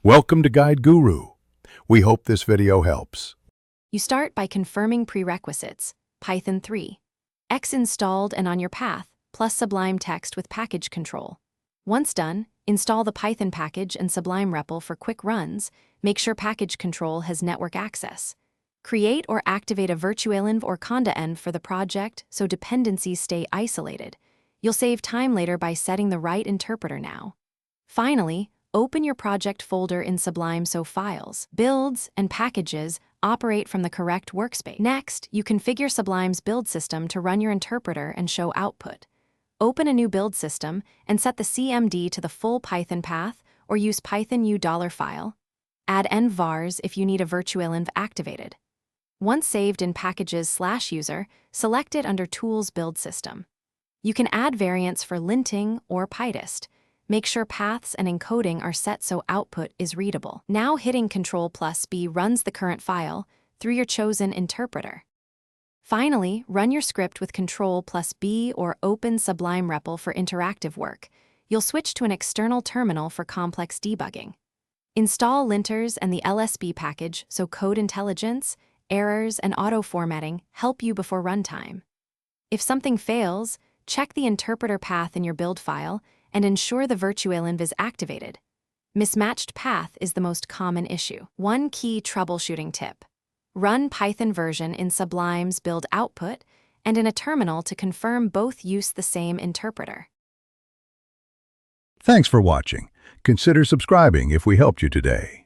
Welcome to Guide Guru. We hope this video helps. You start by confirming prerequisites, Python 3, X installed and on your path, plus Sublime Text with package control. Once done, install the Python package and Sublime REPL for quick runs. Make sure package control has network access. Create or activate a virtualenv or conda-env for the project so dependencies stay isolated. You'll save time later by setting the right interpreter now. Finally, open your project folder in Sublime so files, builds, and packages operate from the correct workspace. Next, you configure Sublime's build system to run your interpreter and show output. Open a new build system and set the CMD to the full Python path or use Python U $file. Add env-vars if you need a virtualenv activated. Once saved in packages/user, select it under Tools Build System. You can add variants for linting or PyTest. Make sure paths and encoding are set so output is readable. Now hitting Ctrl+B runs the current file through your chosen interpreter. Finally, run your script with Ctrl+B or open Sublime REPL for interactive work. You'll switch to an external terminal for complex debugging. Install linters and the LSB package so code intelligence, errors, and auto-formatting help you before runtime. If something fails, check the interpreter path in your build file and ensure the virtualenv is activated. Mismatched path is the most common issue. One key troubleshooting tip: run Python version in Sublime's build output and in a terminal to confirm both use the same interpreter. Thanks for watching. Consider subscribing if we helped you today.